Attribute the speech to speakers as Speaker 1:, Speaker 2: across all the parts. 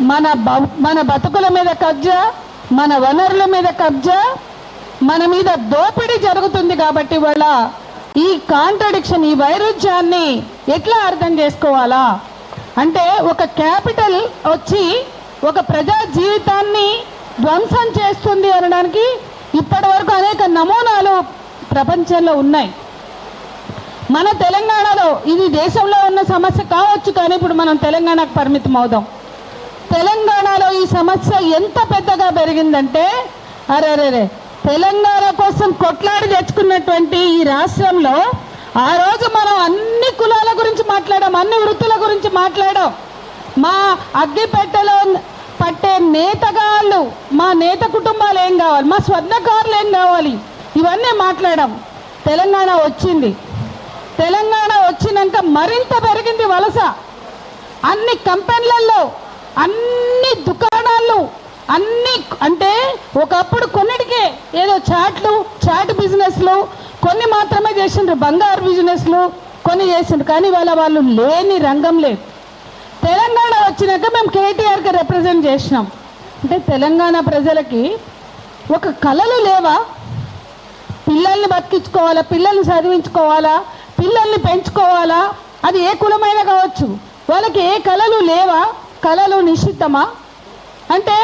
Speaker 1: మన బతుకుల మీద కబ్జా, మన వనరుల మీద కబ్జా, మన మీద దోపిడీ జరుగుతుంది. కాబట్టి వాళ్ళ ఈ కాంట్రడిక్షన్, ఈ వైరుధ్యాన్ని ఎట్లా అర్థం చేసుకోవాలా అంటే, ఒక క్యాపిటల్ వచ్చి ఒక ప్రజా జీవితాన్ని ధ్వంసం చేస్తుంది అనడానికి ఇప్పటి వరకు అనేక నమూనాలు ప్రపంచంలో ఉన్నాయి. మన తెలంగాణలో ఇది దేశంలో ఉన్న సమస్య కావచ్చు, కానీ ఇప్పుడు మనం తెలంగాణకు పరిమితం అవుదాం. తెలంగాణలో ఈ సమస్య ఎంత పెద్దగా పెరిగిందంటే, అరే తెలంగాణ కోసం కొట్లాడి తెచ్చుకున్నటువంటి ఈ రాష్ట్రంలో ఆ రోజు మనం అన్ని కులాల గురించి మాట్లాడాం, అన్ని వృత్తుల గురించి మాట్లాడాం. మా అగ్గిపెట్టెలో పట్టే నేతగాళ్ళు, మా నేత కుటుంబాలు ఏం కావాలి, మా స్వర్ణకారులు ఏం కావాలి, ఇవన్నీ మాట్లాడాం. తెలంగాణ వచ్చింది. తెలంగాణ వచ్చినాక మరింత పెరిగింది వలస. అన్ని కంపెనీలలో, అన్ని దుకాణాలు, అన్ని అంటే ఒకప్పుడు కొన్నిటికే ఏదో చాట్ బిజినెస్లు కొన్ని మాత్రమే చేసిండ్రు, బంగారు బిజినెస్లు కొన్ని చేసిండ్రు, కానీ వాళ్ళు లేని రంగం లేదు. తెలంగాణ వచ్చినాక మేము కేటీఆర్కి రిప్రజెంట్ చేసినాం. అంటే తెలంగాణ ప్రజలకి ఒక కళలు లేవా? పిల్లల్ని బతికించుకోవాలా, పిల్లల్ని చదివించుకోవాలా, పిల్లల్ని పెంచుకోవాలా, అది ఏ కులమైనా కావచ్చు. వాళ్ళకి ఏ కళలు లేవా? కళలు నిషిద్ధమా? అంటే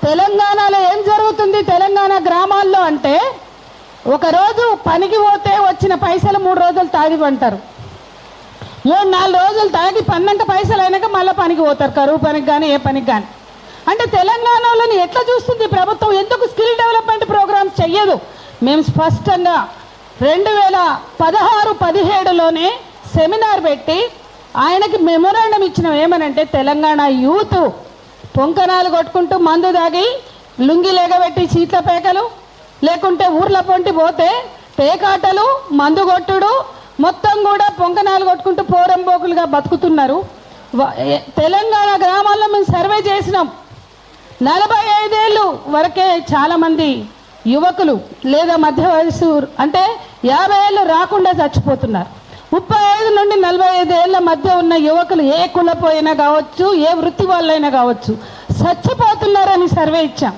Speaker 1: తెలంగాణలో ఏం జరుగుతుంది తెలంగాణ గ్రామాల్లో అంటే, ఒకరోజు పనికి పోతే వచ్చిన పైసలు 3 రోజులు తాగి పంటారు, 3-4 రోజులు తాగి పన్నంక పైసలు అయినాక మళ్ళీ పనికి పోతారు, కరువు పనికి కానీ ఏ పనికి కానీ. అంటే తెలంగాణలోని ఎట్లా చూస్తుంది ప్రభుత్వం? ఎందుకు స్కిల్ డెవలప్మెంట్ ప్రోగ్రామ్స్ చెయ్యదు? మేము స్పష్టంగా 2016-17లోనే సెమినార్ పెట్టి ఆయనకి మెమోరాండం ఇచ్చినాం. ఏమనంటే, తెలంగాణ యూత్ పొంకనాలు కొట్టుకుంటూ మందు దాగి లుంగి లేగబెట్టి చీట్ల పేకలు, లేకుంటే ఊర్ల పొంటి పోతే పేకాటలు, మందు కొట్టుడు, మొత్తం కూడా పొంకనాలు కొట్టుకుంటూ పోరంబోకులుగా బతుకుతున్నారు. తెలంగాణ గ్రామాల్లో మేము సర్వే చేసినాం. 45 ఏళ్ళు వరకే చాలామంది యువకులు లేదా మధ్య వయసు అంటే 50 ఏళ్ళు రాకుండా చచ్చిపోతున్నారు. 35 నుండి 45 ఏళ్ళ మధ్య ఉన్న యువకులు ఏ కులపోయినా కావచ్చు, ఏ వృత్తి వాళ్ళైనా కావచ్చు, చచ్చిపోతున్నారని సర్వే ఇచ్చాం.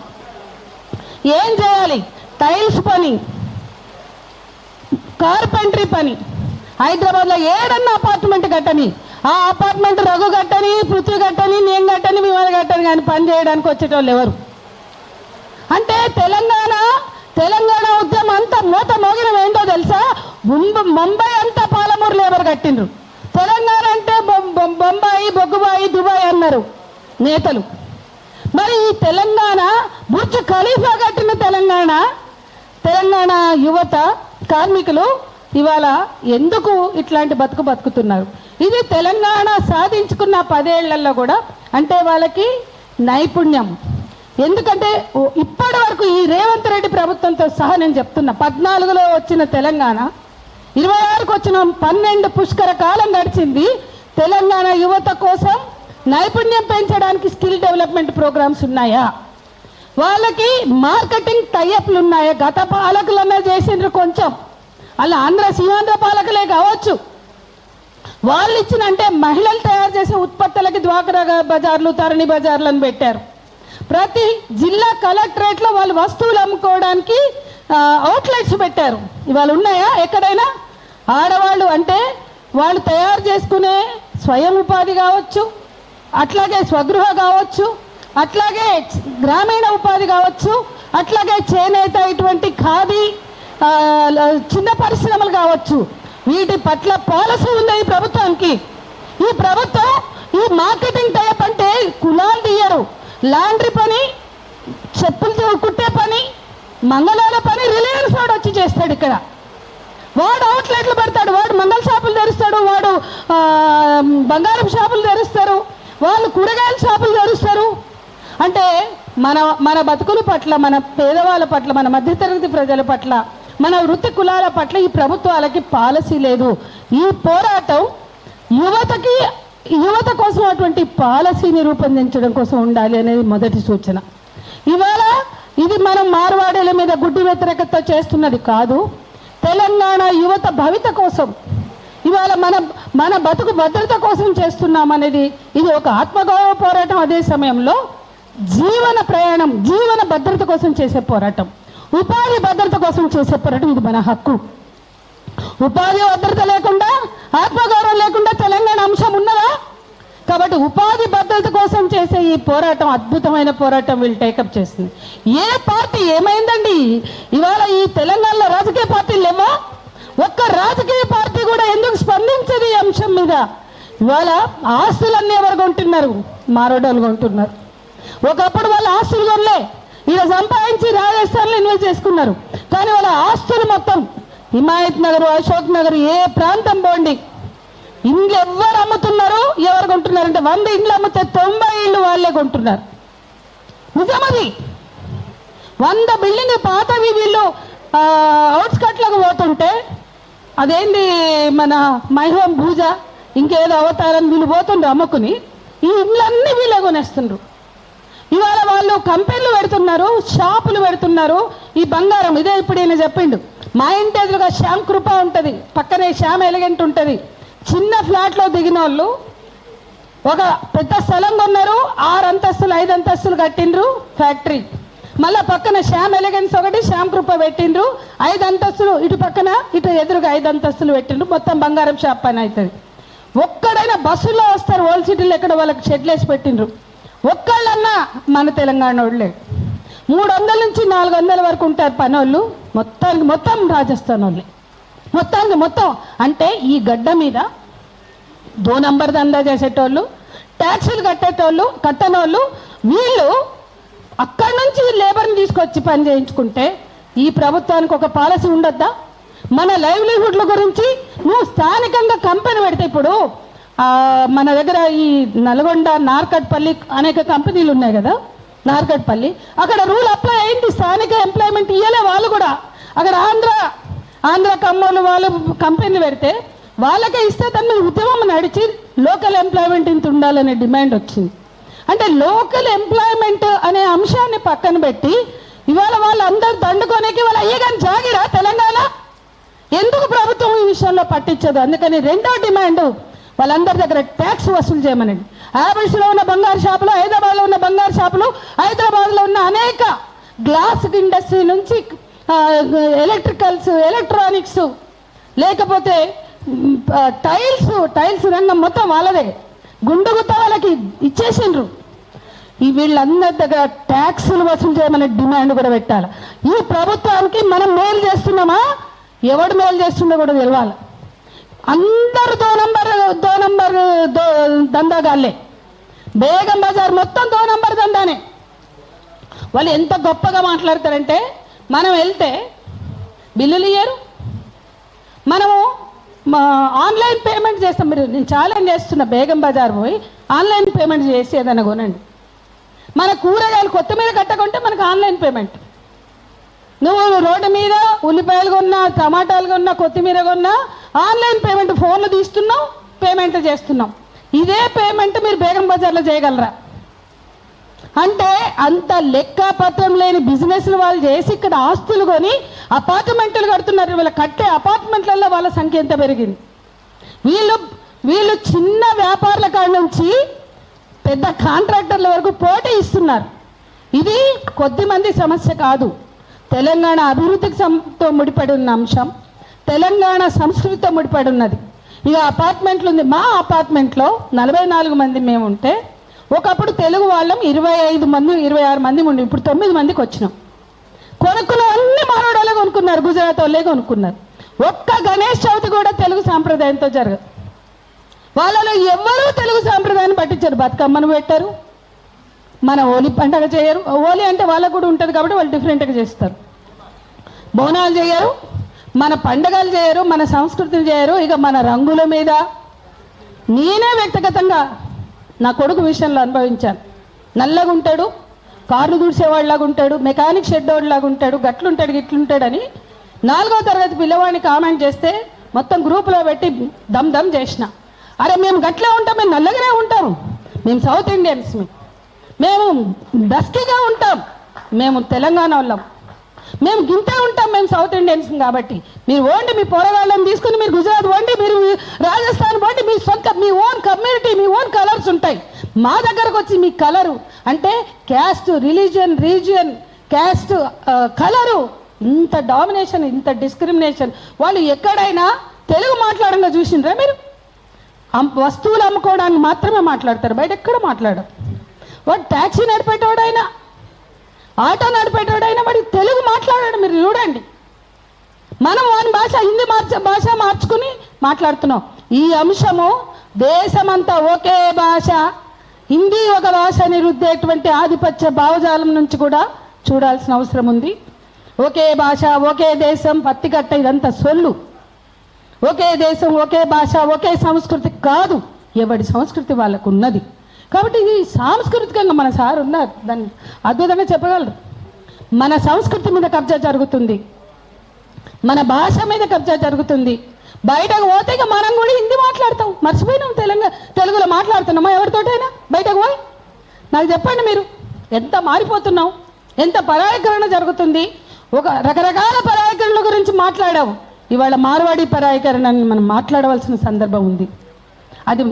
Speaker 1: ఏం చేయాలి? టైల్స్ పని, కార్పెంటరీ పని, హైదరాబాద్లో ఏడన్నా అపార్ట్మెంట్ కట్టని, ఆ అపార్ట్మెంట్ రఘు కట్టని, పృథ్వీ కట్టని, నేను కట్టని, విమాన కట్టని, కానీ పని చేయడానికి వచ్చేటోళ్ళు ఎవరు? అంటే తెలంగాణ ఉద్యమం అంతా మూత మోగినం ఏంటో తెలుసా? ముంబై అంతా పాలమూరు లేబర్ కట్టిండ్రు. తెలంగాణ అంటే బొంబాయి, బొగ్గుబాయి, దుబాయ్ అన్నారు నేతలు. మరి ఈ తెలంగాణ బుర్జ్ ఖలీఫా కట్టిన తెలంగాణ యువత కార్మికులు ఇవాళ ఎందుకు ఇట్లాంటి బతుకుతున్నారు? ఇది తెలంగాణ సాధించుకున్న 10 ఏళ్లలో కూడా అంటే వాళ్ళకి నైపుణ్యం. ఎందుకంటే ఇప్పటి వరకు ఈ రేవంత్ రెడ్డి ప్రభుత్వంతో సహా నేను చెప్తున్నా, 14లో వచ్చిన తెలంగాణ 26కు వచ్చిన 12 పుష్కర కాలం గడిచింది. తెలంగాణ యువత కోసం నైపుణ్యం పెంచడానికి స్కిల్ డెవలప్మెంట్ ప్రోగ్రామ్స్ ఉన్నాయా? వాళ్ళకి మార్కెటింగ్ టైఅప్లు ఉన్నాయా? గత పాలకులన్నా చేసిండ్రు కొంచెం, అలా సీమాంధ్ర పాలకులే కావచ్చు, వాళ్ళు ఇచ్చిన అంటే మహిళలు తయారు చేసే ఉత్పత్తులకి డ్వాక్రా బజార్లు, తరణి బజార్లను పెట్టారు. ప్రతి జిల్లా కలెక్టరేట్లో వాళ్ళు వస్తువులు అమ్ముకోవడానికి అవుట్లెట్స్ పెట్టారు. ఇవాళ ఉన్నాయా ఎక్కడైనా? ఆడవాళ్ళు అంటే వాళ్ళు తయారు చేసుకునే స్వయం ఉపాధి కావచ్చు, అట్లాగే స్వగృహ కావచ్చు, అట్లాగే గ్రామీణ ఉపాధి కావచ్చు, అట్లాగే చేనేత, ఇటువంటి ఖాదీ చిన్న పరిశ్రమలు కావచ్చు, వీటి పట్ల పాలసీ ఉంది ఈ ప్రభుత్వానికి. ఈ ప్రభుత్వం ఈ మార్కెటింగ్ టైప్ అంటే కులాలు తీయరు. లాండ్రీ పని, చెప్పులు కుట్టే పని, మంగళాల పని రిలయన్స్ వాడు వచ్చి చేస్తాడు. ఇక్కడ వాడు అవుట్లెట్లు పెడతాడు, వాడు మంగళ షాపులు తెరుస్తాడు, వాడు బంగారం షాపులు తెరుస్తారు, వాళ్ళు కూరగాయల షాపులు తెరుస్తారు. అంటే మన బతుకుల పట్ల, మన పేదవాళ్ళ పట్ల, మన మధ్యతరగతి ప్రజల పట్ల, మన వృత్తి కులాల పట్ల ఈ ప్రభుత్వాలకి పాలసీ లేదు. ఈ పోరాటం యువత కోసం అటువంటి పాలసీని రూపొందించడం కోసం ఉండాలి అనేది మొదటి సూచన. ఇవాళ ఇది మనం మార్వాడీల మీద గుడ్డి వ్యతిరేకత చేస్తున్నది కాదు, తెలంగాణ యువత భవిత కోసం ఇవాళ మన బతుకు భద్రత కోసం చేస్తున్నాం అనేది ఇది ఒక ఆత్మగౌరవ పోరాటం, అదే సమయంలో జీవన ప్రయాణం, జీవన భద్రత కోసం చేసే పోరాటం, ఉపాధి భద్రత కోసం చేసే పోరాటం. ఇది మన హక్కు. ఉపాధి భద్రత లేకుండా, ఆత్మగౌరవం లేకుండా తెలంగాణ అంశం ఉన్నదా? కాబట్టి ఉపాధి భద్రత కోసం చేసే ఈ పోరాటం అద్భుతమైన పోరాటం వీళ్ళు టేకప్ చేస్తుంది. ఏ పార్టీ ఏమైందండి? ఇవాళ ఈ తెలంగాణలో రాజకీయ పార్టీలు లేవా? ఒక్క రాజకీయ పార్టీ కూడా ఎందుకు స్పందించదు ఈ అంశం మీద? ఇవాళ ఆస్తులన్నీ ఎవరు కొంటున్నారు? మారోడోళ్ళు కొంటున్నారు. ఒకప్పుడు వాళ్ళ ఆస్తులు కొనలే, ఇలా సంపాదించి రాజస్థాన్లో ఇన్వెస్ట్ చేసుకున్నారు. కానీ వాళ్ళ ఆస్తులు మొత్తం హిమాయత్ నగర్, అశోక్ నగర్, ఏ ప్రాంతం పోండి, ఇండ్లు ఎవరు అమ్ముతున్నారు, ఎవరు కొంటున్నారంటే 100 ఇండ్లు అమ్మితే 90 ఇళ్ళు వాళ్ళే కొంటున్నారు. నిజమది. 100 బిల్డింగ్ పాతవి వీళ్ళు అవుట్స్కట్లకు పోతుంటే, అదేంటి మన మై హోమ్ భూజ ఇంకేదో అవతారం వీళ్ళు పోతుండ్రు అమ్ముకుని, ఈ ఇండ్లన్నీ వీళ్ళే కొనేస్తుండ్రు. ఇవాళ వాళ్ళు కంపెనీలు పెడుతున్నారు, షాపులు పెడుతున్నారు. ఈ బంగారం ఇదే ఇప్పుడు ఈయన చెప్పిండు, మా ఇంటి ఎదురుగా శ్యామ్ కృప ఉంటుంది, పక్కనే శ్యామ్ ఎలిగెంట్ ఉంటుంది. చిన్న ఫ్లాట్లో దిగిన వాళ్ళు ఒక పెద్ద స్థలం కొన్నారు, 6 అంతస్తులు 5 అంతస్తులు కట్టిండ్రు ఫ్యాక్టరీ. మళ్ళీ పక్కన శ్యామ్ ఎలిగెన్స్ ఒకటి, శ్యామ్ కృప పెట్టిండ్రు, 5 అంతస్తులు ఇటు పక్కన, ఇటు ఎదురుగా 5 అంతస్తులు పెట్టిండ్రు. మొత్తం బంగారం షాప్ పని అవుతుంది. ఒక్కడైనా బస్సులో వస్తారు, ఓల్డ్ సిటీలో ఎక్కడ వాళ్ళకి షెడ్లేసి పెట్టిండ్రు. ఒక్కళ్ళన్నా మన తెలంగాణ వాళ్ళే. 300 నుంచి 400 వరకు ఉంటారు పనోళ్ళు. మొత్తం రాజస్థాన్ వాళ్ళే. మొత్తం అంటే ఈ గడ్డ మీద 2 నంబర్ దందా చేసేటోళ్ళు, ట్యాక్సులు కట్టనోళ్ళు వీళ్ళు అక్కడి నుంచి లేబర్ని తీసుకొచ్చి పని చేయించుకుంటే ఈ ప్రభుత్వానికి ఒక పాలసీ ఉండొద్దా? మన లైవ్లీహుడ్ల గురించి నువ్వు స్థానికంగా కంపెనీ పెడితే, ఇప్పుడు మన దగ్గర ఈ నల్గొండ నార్కట్పల్లి అనేక కంపెనీలు ఉన్నాయి కదా, నార్కట్పల్లి అక్కడ రూల్ అప్లై అయింది, స్థానిక ఎంప్లాయ్మెంట్ ఇయ్యలే వాళ్ళు కూడా. అక్కడ ఆంధ్ర కమ్మోళ్ళు వాళ్ళు కంపెనీలు పెడితే వాళ్ళకే ఇస్తే దాని మీద ఉద్యమం నడిచి లోకల్ ఎంప్లాయ్మెంట్ ఇంత ఉండాలనే డిమాండ్ వచ్చింది. అంటే లోకల్ ఎంప్లాయ్మెంట్ అనే అంశాన్ని పక్కన పెట్టి ఇవాళ వాళ్ళందరూ దండుకోనేకి వాళ్ళు అయ్యే కానీ జాగిరా తెలంగాణ? ఎందుకు ప్రభుత్వం ఈ విషయంలో పట్టించదు? అందుకని రెండో డిమాండ్ వాళ్ళందరి దగ్గర ట్యాక్స్ వసూలు చేయమనండి. హ్యాబిట్స్లో ఉన్న బంగారు షాపులు, హైదరాబాద్లో ఉన్న బంగారు షాపులు, హైదరాబాద్లో ఉన్న అనేక గ్లాస్ ఇండస్ట్రీ నుంచి ఎలక్ట్రానిక్స్, లేకపోతే టైల్స్ రంగం మొత్తం వాళ్ళదే. గుండుగుత్త వాళ్ళకి ఇచ్చేసిండ్రు. ఈ వీళ్ళందరి దగ్గర ట్యాక్సులు వసూలు చేయమనే డిమాండ్ కూడా పెట్టాలి. ఈ ప్రభుత్వానికి మనం మేలు చేస్తున్నామా, ఎవడు మేలు చేస్తుందో కూడా తెలవాలి. అందరూ 2 నంబర్ దందాగాళ్ళే. బేగం బజార్ మొత్తం 2 నంబర్ దందానే. వాళ్ళు ఎంత గొప్పగా మాట్లాడతారంటే, మనం వెళ్తే బిల్లులు ఇయ్యరు, మనము ఆన్లైన్ పేమెంట్ చేస్తాం. మీరు నేను ఛాలెంజ్ చేస్తున్నా, బేగం బజార్ పోయి ఆన్లైన్ పేమెంట్ చేసి ఏదైనా కొనండి. మన కూరగాయలు కొత్తిమీర కట్టకుంటే మనకు ఆన్లైన్ పేమెంట్. నువ్వు రోడ్డు మీద ఉల్లిపాయలు కొన్నా, టమాటాలు కొన్నా, కొత్తిమీర కొన్నా ఆన్లైన్ పేమెంట్, ఫోన్లు తీస్తున్నావు, పేమెంట్ చేస్తున్నాం. ఇదే పేమెంట్ మీరు బేగం బజార్లో చేయగలరా? అంటే అంత లెక్కపత్రం లేని బిజినెస్లు వాళ్ళు చేసి ఇక్కడ ఆస్తులు కొని అపార్ట్మెంట్లు కడుతున్నారు. వీళ్ళ కట్టే అపార్ట్మెంట్లలో వాళ్ళ సంఖ్య ఎంత పెరిగింది. వీళ్ళు చిన్న వ్యాపారుల కాడ నుంచి పెద్ద కాంట్రాక్టర్ల వరకు పోటీ ఇస్తున్నారు. ఇది కొద్దిమంది సమస్య కాదు. తెలంగాణ అభివృద్ధితో ముడిపడి ఉన్న అంశం, తెలంగాణ సంస్కృతితో ముడిపడి ఉన్నది. ఇక అపార్ట్మెంట్లు ఉంది. మా అపార్ట్మెంట్లో 44 మంది మేము ఉంటే, ఒకప్పుడు తెలుగు వాళ్ళం 25 మంది 26 మంది ఉండి, ఇప్పుడు 9 మందికి వచ్చినాం. కొనుక్కున్న అన్ని మానవుడే కొనుక్కున్నారు, గుజరాత్ వాళ్ళే కొనుక్కున్నారు. ఒక్క గణేష్ చవితి కూడా తెలుగు సాంప్రదాయంతో జరగదు. వాళ్ళలో ఎవరూ తెలుగు సాంప్రదాయాన్ని పట్టించారు. బతుకమ్మను పెట్టారు, మన హోలీ పండుగ చేయరు. హోలీ అంటే వాళ్ళకు కూడా ఉంటుంది కాబట్టి వాళ్ళు డిఫరెంట్గా చేస్తారు. బోనాలు చేయరు, మన పండుగలు చేయరు, మన సంస్కృతిని చేయరు. ఇక మన రంగుల మీద నేనే వ్యక్తిగతంగా నా కొడుకు విషయంలో అనుభవించాను. నల్లగా ఉంటాడు, కార్లు దూడ్చేవాడిలాగా ఉంటాడు, మెకానిక్ షెడ్ వాడిలాగా ఉంటాడు, గట్లుంటాడు గిట్లుంటాడని 4వ తరగతి పిల్లవాడిని కామెంట్ చేస్తే మొత్తం గ్రూపులో పెట్టి దమ్ చేసిన. అరే మేము గట్లే ఉంటాం, మేము నల్లగానే ఉంటాం, మేము సౌత్ ఇండియన్స్, మేము డస్కీగా ఉంటాం, మేము తెలంగాణ వాళ్ళం, మేము గింతే ఉంటాం, మేము సౌత్ ఇండియన్స్ కాబట్టి. మీరు ఓండి, మీ పోరగాళ్ళని తీసుకుని మీరు గుజరాత్ ఓండి, మీరు రాజస్థాన్ పోండి, మీ సొంత మీ ఓన్ కమ్యూనిటీ, మీ ఓన్ కలర్స్ ఉంటాయి. మా దగ్గరకు వచ్చి మీ కలరు అంటే caste, religion, region, caste, colour, ఇంత డామినేషన్, ఇంత డిస్క్రిమినేషన్. వాళ్ళు ఎక్కడైనా తెలుగు మాట్లాడంగా చూసిండ్రా మీరు? వస్తువులు అమ్ముకోవడానికి మాత్రమే మాట్లాడతారు, బయట ఎక్కడ మాట్లాడరు. వాడు ట్యాక్సీ నడిపేటోడైనా, ఆటో నడిపేటోడైనా వాడి తెలుగు మాట్లాడాడు. మీరు చూడండి, మనం వాని భాష హిందీ భాష మార్చుకుని మాట్లాడుతున్నాం. ఈ అంశము దేశమంతా ఒకే భాష, హిందీ ఒక భాష అని రుద్దేటువంటి ఆధిపత్య భావజాలం నుంచి కూడా చూడాల్సిన అవసరం ఉంది. ఒకే భాష, ఒకే దేశం, పత్తికట్ట, ఇదంతా సొల్లు. ఒకే దేశం, ఒకే భాష, ఒకే సంస్కృతి కాదు. ఎవడి సంస్కృతి వాళ్ళకు ఉన్నది. కాబట్టి ఇది సాంస్కృతికంగా మన సార్ ఉన్నారు, దాన్ని అద్భుతంగా చెప్పగలరు. మన సంస్కృతి మీద కబ్జా జరుగుతుంది, మన భాష మీద కబ్జా జరుగుతుంది. బయటకు పోతే ఇక మనం కూడా హిందీ మాట్లాడతాం, మర్చిపోయినాం. తెలుగులో మాట్లాడుతున్నామా ఎవరితోటైనా? బయటకు పోయి నాకు చెప్పండి, మీరు ఎంత మారిపోతున్నాం, ఎంత పరాయీకరణ జరుగుతుంది. ఒక రకరకాల పరాయీకరణల గురించి మాట్లాడావు, ఇవాళ మార్వాడి పరాయీకరణని మనం మాట్లాడవలసిన సందర్భం ఉంది. అది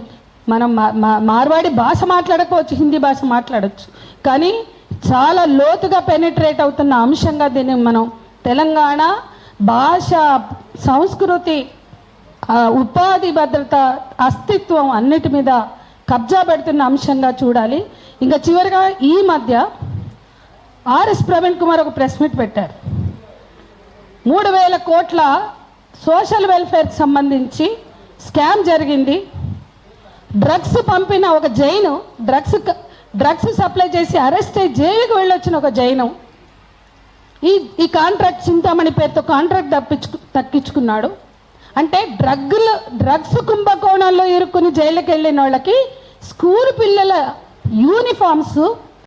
Speaker 1: మనం మార్వాడి భాష మాట్లాడకపోవచ్చు, హిందీ భాష మాట్లాడవచ్చు, కానీ చాలా లోతుగా పెనిట్రేట్ అవుతున్న అంశంగా దీన్ని మనం తెలంగాణ భాష, సంస్కృతి, ఉపాధి భద్రత, అస్తిత్వం అన్నిటి మీద కబ్జా పెడుతున్న అంశంగా చూడాలి. ఇంకా చివరిగా ఈ మధ్య ఆర్ఎస్ ప్రవీణ్ కుమార్ ఒక ప్రెస్ మీట్ పెట్టారు. 3,000 కోట్ల సోషల్ వెల్ఫేర్కి సంబంధించి స్కామ్ జరిగింది. డ్రగ్స్ పంపిన ఒక జైను, డ్రగ్స్ సప్లై చేసి అరెస్ట్ అయ్యి జైలుకి వెళ్ళొచ్చిన ఒక జైను ఈ కాంట్రాక్ట్, చింతామణి పేరుతో కాంట్రాక్ట్ తక్కించుకున్నాడు. అంటే డ్రగ్స్ కుంభకోణంలో ఇరుక్కుని జైలుకి వెళ్ళిన వాళ్ళకి స్కూల్ పిల్లల యూనిఫామ్స్